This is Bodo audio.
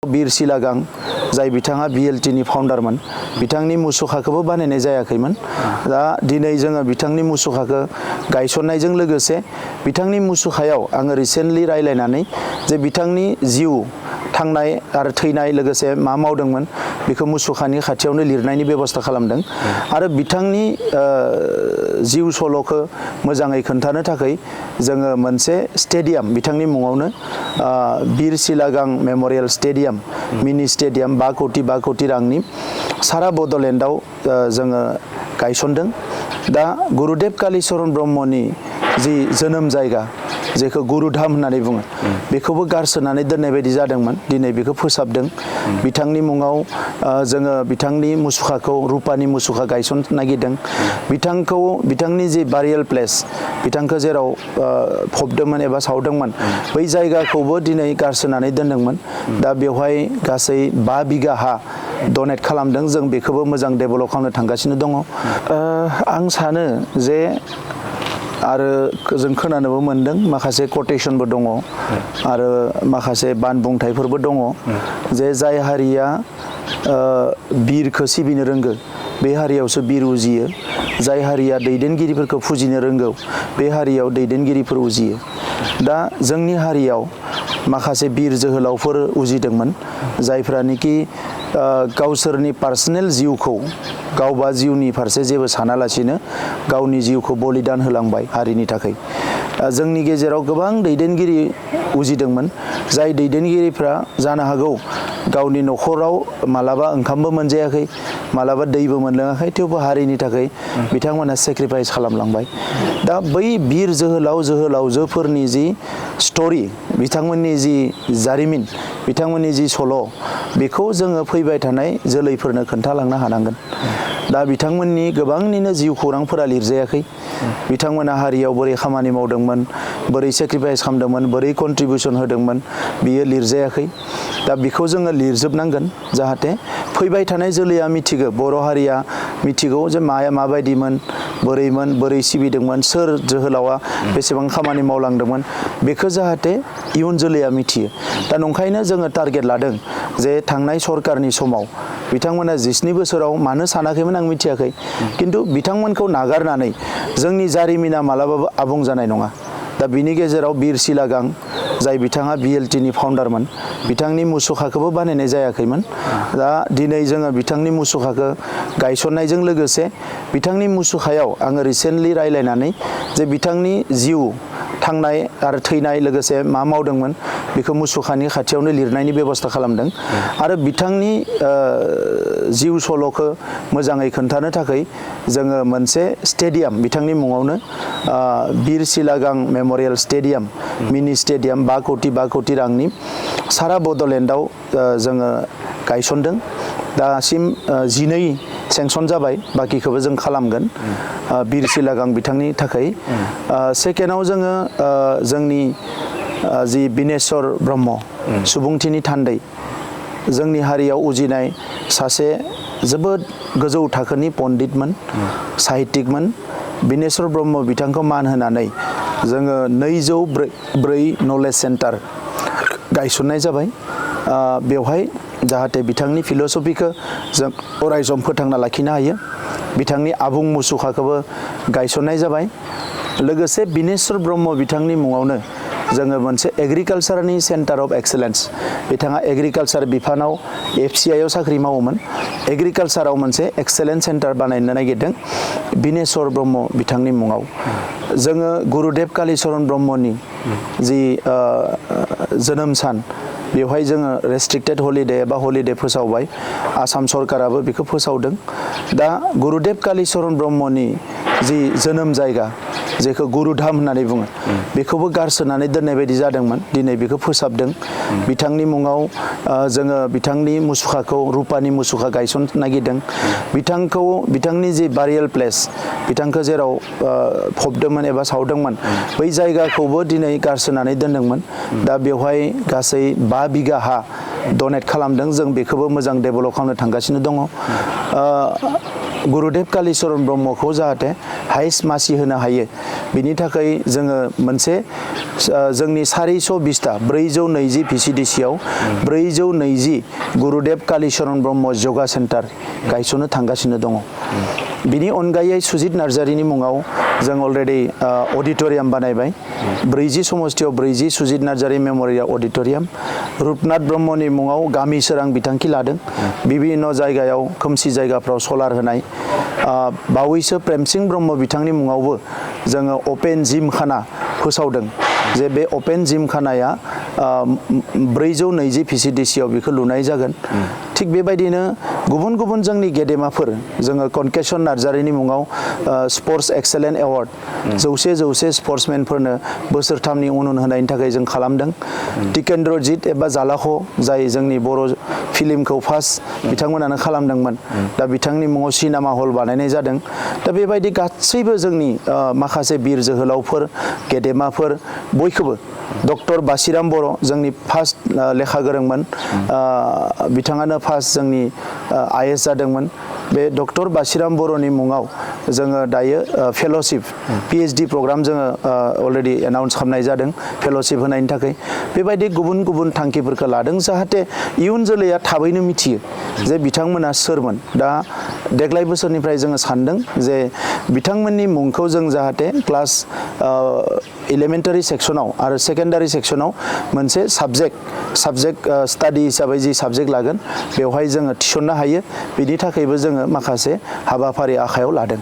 बीर सिलागां जाय बिथाङा BLT फाउन्डारमोन बिथांनि मुसुखाखौबो बानायनाय जायाखैमोन। दा दिनै जोङो बिथांनि मुसुखाखौ गायसननायजों लोगोसे बिथांनि मुसुखायाव आङो रिसेन्टलि रायलायनानै जे बिथांनि जिउ थांनाय आरो थैनाय लोगोसे मा मावदोंमोन बेखौ मुसुखानि खाथियावनो लिरनायनि बेबस्था खालामदों आरो बिथांनि जिउ सल'खौ मोजाङै खोन्थानो थाखाय जोङो मोनसे स्टेडियाम बिथांनि मुङावनो बीर सिलागां मेम'रियेल स्टेडियाम मिनि स्टेडियाम 5 कोटि रांनि सारा बड'लेण्डआव जोङो गायसनदों। दा गुरुदेव कालीचरण ब्रह्मनि जि जोनोम जायगा जेखौ गुरुधाम होननानै बुङो बेखौबो गारसोनानै दोननाय बायदि जादोंमोन। दिनै बेखौ फोसाबदों बिथांनि मुङाव जोङो बिथांनि मुसुखाखौ रुपानि मुसुखा गायसननो नागिरदों। बिथांनि जि बारियेल प्लेस बिथांखौ जेराव फबदोंमोन एबा सावदोंमोन बै जायगाखौबो दिनै गारसोनानै दोनदोंमोन। दा बेवहाय गासै 5 बिगा हा डनेट खालामदों। जों बेखौबो मोजां डेभेलप खालामनो थांगासिनो दङ। आं सानो जे आरो जों खोनानोबो मोनदों माखासे कटेसनबो दङ आरो माखासे बानबुंथाइफोरबो दङ जे जाय हारिया बिरखौ सिबिनो रोंगो बे हारियावसो बिर उजियो। जाय हारिया दैदेनगिरिफोरखौ फुजिनो रोंगौ बे हारियाव दैदेनगिरिफोर उजियो। दा जोंनि हारियाव माखासे बिर जोहोलावफोर उजिदोंमोन जायफ्रानोखि गावसोरनि पार्सनेल जिउखौ गावबा जिउनि फारसे जेबो सानालासिनो गावनि जिउखौ बलिदान होलांबाय हारिनि थाखाय। जोंनि गेजेराव गोबां दैदेनगिरि उजिदोंमोन जाय दैदेनगिरिफ्रा जानो हागौ गावनि न'खराव मालाबा ओंखामबो मोनजायाखै मालाबा दैबो मोनलोङाखै थेवबो हारिनि थाखाय बिथांमोना सेक्रिफाइस खालामलांबाय। दा बै बिर जोहोलावजोफोरनि जि स्ट'रि बिथांमोननि जि जारिमिन बिथांमोननि जि सल' बेखौ जोङो फैबाय थानाय जोलैफोरनो खोन्थालांनो हानांगोन। दा बिथांमोननि गोबांनिनो जिउ खौरांफोरा लिरजायाखै। बिथांमोना हारियाव बोरै खामानि मावदोंमोन बोरै सेक्रिफाइस खालामदोंमोन बोरै कन्ट्रिबिउसन होदोंमोन बियो लिरजायाखै। दा बेखौ जोङो लिरजोबनांगोन जाहाथे फैबाय थानाय जोलैया मिथिगौ बर' हारिया मिथिगौ जे माया माबायदिमोन बोरै सिबिदोंमोन सोर जोहोलावा बेसेबां खामानि मावलांदोंमोन बेखौ जाहाथे इयुन जोलैया मिथियो। दा नंखायनो जोङो टारगेट लादों जे थांनाय सरकारनि समाव बिथांमोना 19 बोसोराव मानो सानाखैमोन आं मिथियाखै खिन्थु बिथांमोनखौ नागारनानै जोंनि जारिमिना मालाबाबो आबुं जानाय नङा। दा बिनि गेजेराव बीर सिलागां जाय बिथाङा BLT फाउन्डारमोन बिथांनि मुसुखाखौबो बानायनाय जायाखैमोन। दा दिनै जोङो बिथांनि मुसुखाखौ गायसननायजों लोगोसे बिथांनि मुसुखायाव आङो रिसेन्टलि रायलायनानै जे बिथांनि जिउ थांनाय आरो थैनाय लोगोसे मा मावदोंमोन बेखौ मुसुखानि खाथियावनो लिरनायनि बेबस्था खालामदों आरो बिथांनि जिउ सल'खौ मोजाङै खोन्थानो थाखाय जोङो मोनसे स्टेडियाम बिथांनि मुङावनो बीर सिलागां मेम'रियेल स्टेडियाम मिनि स्टेडियाम 5 कोटि रांनि सारा बड'लेण्डआव जोङो गायसनदों। दासिम 12 सेंसन जाबाय बाखिखौबो जों खालामगोन बीर सिलागां बिथांनि थाखाय। सेकेन्डआव जोङो जोंनि जि बिनेश्वर ब्रह्म सुबुंथिनि थान्दै जोंनि हारियाव उजिनाय सासे जोबोद गोजौ थाखोनि पण्डितमोन साहित्यिकमोन बिनेश्वर ब्रह्म बिथांखौ मान होनानै जोङो 204 नलेज सेन्टार गायसननाय जाबाय। बेवहाय जाहाथे बिथांनि फिल'सफिखौ जों अरायसम फोथांना लाखिनो हायो। बिथांनि आबुं मुसुखाखौबो गायसननाय जाबाय। लोगोसे बिनेश्वर ब्रह्म बिथांनि मुङावनो जोङो मोनसे एग्रिकालसारनि सेन्टार अफ एक्सेलेन्स बिथाङा एग्रिकालसार बिफानाव FCI आव साख्रि मावोमोन एग्रिकालसाराव मोनसे एक्सेलेन्स सेन्टार बानायनो नागिरदों बिनेश्वर ब्रह्म बिथांनि मुङाव। जोङो गुरुदेव कालीचरण ब्रह्मनि जि जोनोम सान बेवहाय जोङो रेस्ट्रिक्टेड हलिडे एबा हलिडे फोसावबाय। आसाम सरकाराबो बेखौ फोसावदों। दा गुरुदेव कालीचरण ब्रह्मनि जि जोनोम जायगा जेखौ गुरुधाम होननानै बुङो बेखौबो गारसोनानै दोननाय बायदि जादोंमोन। दिनै बेखौ फोसाबदों बिथांनि मुङाव जोङो बिथांनि मुसुखाखौ रुपानि मुसुखा गायसननो नागिरदों। बिथांनि जि बारियेल प्लेस बिथांखौ जेराव फबदोंमोन एबा सावदोंमोन बै जायगाखौबो दिनै गारसोनानै दोनदोंमोन। दा बेवहाय गासै 5 बिगा हा डनेट खालामदों। जों बेखौबो मोजां डेभेलप खालामनो थांगासिनो दङ। गुरुदेव कालीचरण ब्रह्मखौ जाहाथे हाइस्ट मासि होनो हायो बिनि थाखाय जोङो मोनसे जोंनि 420टा 420 VCDCआव 420 गुरुदेव कालीचरण ब्रह्म योगा सेन्टार गायसननो थांगासिनो दङ। बिनि अनगायै सुजित नार्जारिनि मुङाव जों अलरेडि अडिटोरियाम बानायबाय 40 समस्तियाव 40 सुजित नार्जारि मेमोरियल अडिटोरियाम। रुपनाथ ब्रह्मनि मुङाव गामि सोरां बिथांखि लादों बिभिन्न जायगायाव खोमसि जायगाफ्राव सलार होनाय। बावैसो प्रेमसिं ब्रह्म बिथांनि मुङावबो जोङो अपेन जिम खाना फोसावदों जे बे अपेन जिम खानाया 420 VCDCआव बेखौ लुनाय जागोन। थिग बेबायदिनो गुबुन गुबुन जोंनि गेदेमाफोर जोङो कनकेशन नार्जारिनि मुङाव स्पर्ट्स एक्सेलेन्ट एवार्ड 100 स्पर्ट्समेनफोरनो बोसोरथामनि उन होनायनि थाखाय जों खालामदों। टिकेन्द्रजित एबा जालाख' जाय जोंनि बर' फिल्मखौ फार्स्ट बिथांमोनानो खालामदोंमोन दा बिथांनि मुङाव सिनेमा हल बानायनाय जादों। दा बेबायदि गासैबो जोंनि माखासे बिर जोहोलावफोर गेदेमाफोर बयखौबो डक्टर बासिराम बर' जोंनि फार्स्ट लेखा गोरोंमोन बिथाङानो फार्स्ट जोंनि IAS जादोंमोन। बे डक्टर बासिराम बर'नि मुङाव जोङो दायो फेल'शिप PhD प्रग्राम जोङो अलरेडि एनाउन्स खालामनाय जादों फेल'शिप होनायनि थाखाय। बेबायदि गुबुन गुबुन थांखिफोरखौ लादों जाहाथे इयुन जोलैया थाबैनो मिथियो जे बिथांमोना सोरमोन। दा देग्लाय बोसोरनिफ्राय जोङो सानदों जे बिथांमोननि मुंखौ जों जाहाथे क्लास एलिमेन्टारि सेक्सनाव आरो सेकेन्डारि सेक्सनाव मोनसे साबजेक्ट स्टाडि हिसाबै जि साबजेक्ट लागोन बेवहाय जोङो थिसननो हायो। बिनि थाखायबो जोङो माखासे हाबाफारि आखायाव लादों।